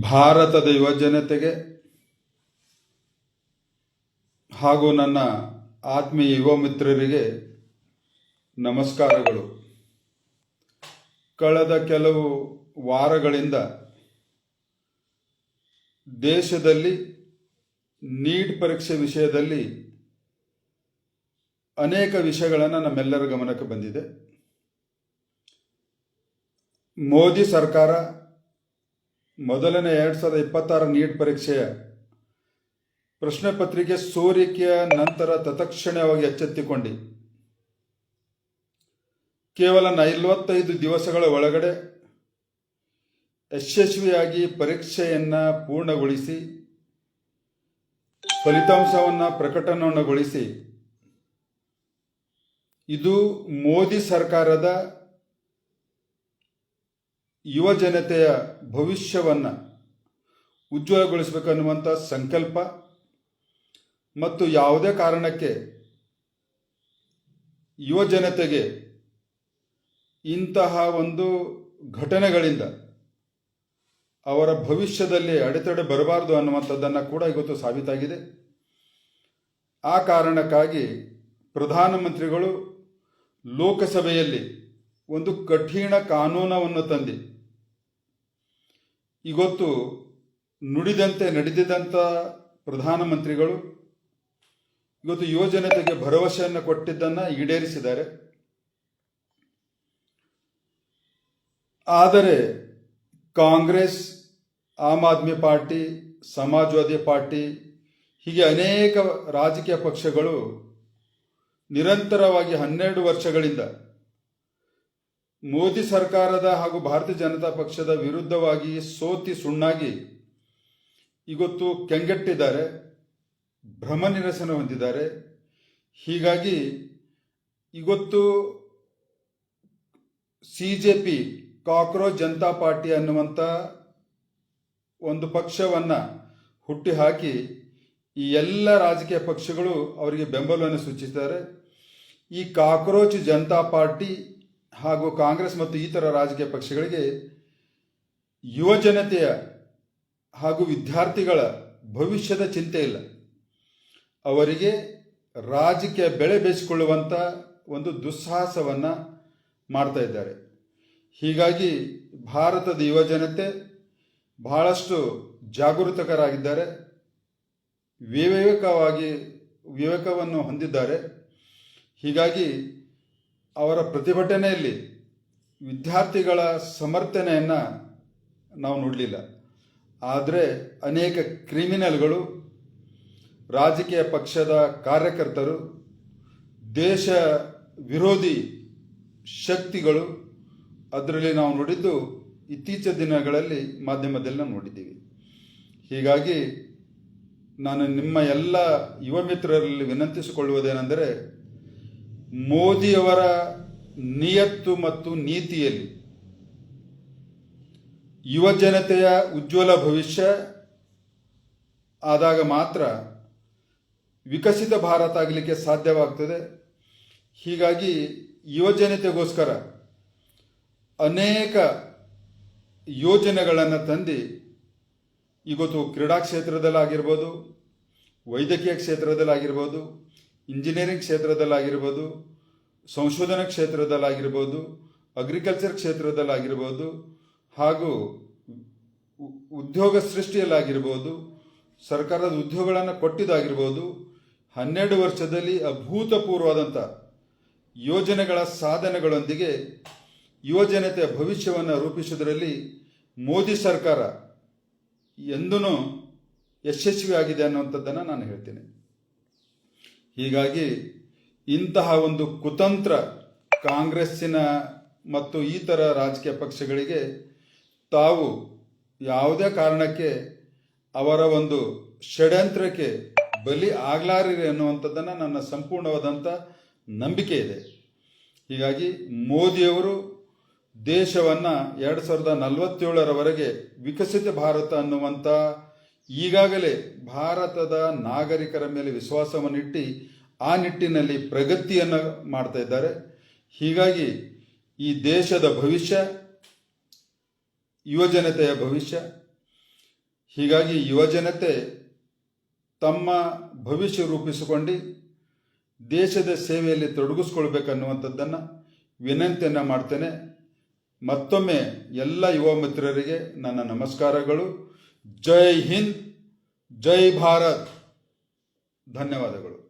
ಭಾರತದ ಯುವಜನತೆಗೆ ಹಾಗೂ ನನ್ನ ಆತ್ಮೀಯ ಯುವ ಮಿತ್ರರಿಗೆ ನಮಸ್ಕಾರಗಳು. ಕಳೆದ ಕೆಲವು ವಾರಗಳಿಂದ ದೇಶದಲ್ಲಿ ನೀಟ್ ಪರೀಕ್ಷೆ ವಿಷಯದಲ್ಲಿ ಅನೇಕ ವಿಷಯಗಳನ್ನು ನಮ್ಮೆಲ್ಲರ ಗಮನಕ್ಕೆ ಬಂದಿದೆ. ಮೋದಿ ಸರ್ಕಾರ ಮೊದಲನೇ 2026 ನೀಟ್ ಪರೀಕ್ಷೆಯ ಪ್ರಶ್ನೆ ಪತ್ರಿಕೆ ಸೋರಿಕೆಯ ನಂತರ ತತ್ಕ್ಷಣವಾಗಿ ಎಚ್ಚೆತ್ತುಕೊಂಡು ಕೇವಲ 45 ದಿವಸಗಳ ಒಳಗಡೆ ಯಶಸ್ವಿಯಾಗಿ ಪರೀಕ್ಷೆಯನ್ನು ಪೂರ್ಣಗೊಳಿಸಿ ಫಲಿತಾಂಶವನ್ನು ಪ್ರಕಟಣೆಗೊಳಿಸಿ ಇದು ಮೋದಿ ಸರ್ಕಾರದ ಯುವ ಜನತೆಯ ಭವಿಷ್ಯವನ್ನು ಉಜ್ವಲಗೊಳಿಸಬೇಕನ್ನುವಂಥ ಸಂಕಲ್ಪ ಮತ್ತು ಯಾವುದೇ ಕಾರಣಕ್ಕೆ ಯುವ ಜನತೆಗೆ ಇಂತಹ ಒಂದು ಘಟನೆಗಳಿಂದ ಅವರ ಭವಿಷ್ಯದಲ್ಲಿ ಅಡೆತಡೆ ಬರಬಾರದು ಅನ್ನುವಂಥದ್ದನ್ನು ಕೂಡ ಇವತ್ತು ಸಾಬೀತಾಗಿದೆ. ಆ ಕಾರಣಕ್ಕಾಗಿ ಪ್ರಧಾನಮಂತ್ರಿಗಳು ಲೋಕಸಭೆಯಲ್ಲಿ ಒಂದು ಕಠಿಣ ಕಾನೂನನ್ನು ತಂದು ಇವತ್ತು ನುಡಿದಂತೆ ನಡೆದಿದ್ದಂಥ ಪ್ರಧಾನಮಂತ್ರಿಗಳು ಇವತ್ತು ಯುವಜನತೆಗೆ ಭರವಸೆಯನ್ನು ಕೊಟ್ಟಿದ್ದನ್ನು ಈಡೇರಿಸಿದ್ದಾರೆ. ಆದರೆ ಕಾಂಗ್ರೆಸ್, ಆಮ್ ಆದ್ಮಿ ಪಾರ್ಟಿ, ಸಮಾಜವಾದಿ ಪಾರ್ಟಿ ಹೀಗೆ ಅನೇಕ ರಾಜಕೀಯ ಪಕ್ಷಗಳು ನಿರಂತರವಾಗಿ 12 ವರ್ಷಗಳಿಂದ ಮೋದಿ ಸರ್ಕಾರದ ಹಾಗೂ ಭಾರತೀಯ ಜನತಾ ಪಕ್ಷದ ವಿರುದ್ಧವಾಗಿ ಸೋತಿ ಸುಣ್ಣಾಗಿ ಇವತ್ತು ಕೆಂಗೆಟ್ಟಿದ್ದಾರೆ, ಭ್ರಮ ನಿರಸನ ಹೊಂದಿದ್ದಾರೆ. ಹೀಗಾಗಿ ಇವತ್ತು CJP ಕಾಕ್ರೋಚ್ ಜನತಾ ಪಾರ್ಟಿ ಅನ್ನುವಂಥ ಒಂದು ಪಕ್ಷವನ್ನು ಹುಟ್ಟಿಹಾಕಿ ಈ ಎಲ್ಲ ರಾಜಕೀಯ ಪಕ್ಷಗಳು ಅವರಿಗೆ ಬೆಂಬಲವನ್ನು ಸೂಚಿಸಿದ್ದಾರೆ. ಈ ಕಾಕ್ರೋಚ್ ಜನತಾ ಪಾರ್ಟಿ ಹಾಗೂ ಕಾಂಗ್ರೆಸ್ ಮತ್ತು ಇತರ ರಾಜಕೀಯ ಪಕ್ಷಗಳಿಗೆ ಯುವ ಜನತೆಯ ಹಾಗೂ ವಿದ್ಯಾರ್ಥಿಗಳ ಭವಿಷ್ಯದ ಚಿಂತೆ ಇಲ್ಲ. ಅವರಿಗೆ ರಾಜಕೀಯ ಬೆಳೆ ಬೇಯಿಸಿಕೊಳ್ಳುವಂಥ ಒಂದು ದುಸ್ಸಾಹಸವನ್ನು ಮಾಡ್ತಾ ಇದ್ದಾರೆ. ಹೀಗಾಗಿ ಭಾರತದ ಯುವ ಜನತೆ ಬಹಳಷ್ಟು ಜಾಗೃತಕರಾಗಿದ್ದಾರೆ, ವಿವೇಕವನ್ನು ಹೊಂದಿದ್ದಾರೆ. ಹೀಗಾಗಿ ಅವರ ಪ್ರತಿಭಟನೆಯಲ್ಲಿ ವಿದ್ಯಾರ್ಥಿಗಳ ಸಮರ್ಥನೆಯನ್ನು ನಾವು ನೋಡಲಿಲ್ಲ. ಆದರೆ ಅನೇಕ ಕ್ರಿಮಿನಲ್ಗಳು, ರಾಜಕೀಯ ಪಕ್ಷದ ಕಾರ್ಯಕರ್ತರು, ದೇಶ ವಿರೋಧಿ ಶಕ್ತಿಗಳು ಅದರಲ್ಲಿ ನಾವು ನೋಡಿದ್ದು ಇತ್ತೀಚಿನ ದಿನಗಳಲ್ಲಿ ಮಾಧ್ಯಮದಲ್ಲಿ ನಾವು ನೋಡಿದ್ದೀವಿ. ಹೀಗಾಗಿ ನಾನು ನಿಮ್ಮ ಎಲ್ಲ ಯುವ ಮಿತ್ರರಲ್ಲಿ ವಿನಂತಿಸಿಕೊಳ್ಳುವುದೇನೆಂದರೆ, ಮೋದಿಯವರ ನಿಯತ್ತು ಮತ್ತು ನೀತಿಯಲ್ಲಿ ಯುವ ಜನತೆಯ ಉಜ್ವಲ ಭವಿಷ್ಯ ಆದಾಗ ಮಾತ್ರ ವಿಕಸಿತ ಭಾರತ ಆಗಲಿಕ್ಕೆ ಸಾಧ್ಯವಾಗ್ತದೆ. ಹೀಗಾಗಿ ಯುವ ಜನತೆಗೋಸ್ಕರ ಅನೇಕ ಯೋಜನೆಗಳನ್ನು ತಂದು ಇವತ್ತು ಕ್ರೀಡಾ ಕ್ಷೇತ್ರದಲ್ಲಾಗಿರ್ಬೋದು, ವೈದ್ಯಕೀಯ ಕ್ಷೇತ್ರದಲ್ಲಾಗಿರ್ಬೋದು, ಇಂಜಿನಿಯರಿಂಗ್ ಕ್ಷೇತ್ರದಲ್ಲಾಗಿರ್ಬೋದು, ಸಂಶೋಧನಾ ಕ್ಷೇತ್ರದಲ್ಲಾಗಿರ್ಬೋದು, ಅಗ್ರಿಕಲ್ಚರ್ ಕ್ಷೇತ್ರದಲ್ಲಾಗಿರ್ಬೋದು, ಹಾಗೂ ಉದ್ಯೋಗ ಸೃಷ್ಟಿಯಲ್ಲಾಗಿರ್ಬೋದು, ಸರ್ಕಾರದ ಉದ್ಯೋಗಗಳನ್ನು ಕೊಟ್ಟಿದ್ದಾಗಿರ್ಬೋದು, 12 ವರ್ಷದಲ್ಲಿ ಅಭೂತಪೂರ್ವವಾದಂಥ ಯೋಜನೆಗಳ ಸಾಧನೆಗಳೊಂದಿಗೆ ಯುವಜನತೆಯ ಭವಿಷ್ಯವನ್ನು ರೂಪಿಸುವುದರಲ್ಲಿ ಮೋದಿ ಸರ್ಕಾರ ಎಂದೂ ಯಶಸ್ವಿಯಾಗಿದೆ ಅನ್ನುವಂಥದ್ದನ್ನು ನಾನು ಹೇಳ್ತೇನೆ. ಹೀಗಾಗಿ ಇಂತಹ ಒಂದು ಕುತಂತ್ರ ಕಾಂಗ್ರೆಸ್ಸಿನ ಮತ್ತು ಇತರ ರಾಜಕೀಯ ಪಕ್ಷಗಳಿಗೆ ತಾವು ಯಾವುದೇ ಕಾರಣಕ್ಕೆ ಅವರ ಒಂದು ಷಡ್ಯಂತ್ರಕ್ಕೆ ಬಲಿ ಆಗಲಾರಿರಿ ಅನ್ನುವಂಥದ್ದನ್ನು ನನ್ನ ಸಂಪೂರ್ಣವಾದಂಥ ನಂಬಿಕೆ ಇದೆ. ಹೀಗಾಗಿ ಮೋದಿಯವರು ದೇಶವನ್ನು 2047ರವರೆಗೆ ವಿಕಸಿತ ಭಾರತ ಅನ್ನುವಂಥ ಈಗಾಗಲೇ ಭಾರತದ ನಾಗರಿಕರ ಮೇಲೆ ವಿಶ್ವಾಸವನ್ನಿಟ್ಟು ಆ ನಿಟ್ಟಿನಲ್ಲಿ ಪ್ರಗತಿಯನ್ನು ಮಾಡ್ತಾ ಇದ್ದಾರೆ. ಹೀಗಾಗಿ ಈ ದೇಶದ ಭವಿಷ್ಯ, ಯುವಜನತೆಯ ಭವಿಷ್ಯ ಹೀಗಾಗಿ ಯುವಜನತೆ ತಮ್ಮ ಭವಿಷ್ಯ ರೂಪಿಸಿಕೊಂಡು ದೇಶದ ಸೇವೆಯಲ್ಲಿ ತೊಡಗಿಸ್ಕೊಳ್ಬೇಕನ್ನುವಂಥದ್ದನ್ನು ವಿನಂತಿಯನ್ನು ಮಾಡ್ತೇನೆ. ಮತ್ತೊಮ್ಮೆ ಎಲ್ಲ ಯುವ ಮಿತ್ರರಿಗೆ ನನ್ನ ನಮಸ್ಕಾರಗಳು. ಜೈ ಹಿಂದ್, ಜೈ ಭಾರತ್. ಧನ್ಯವಾದಗಳು.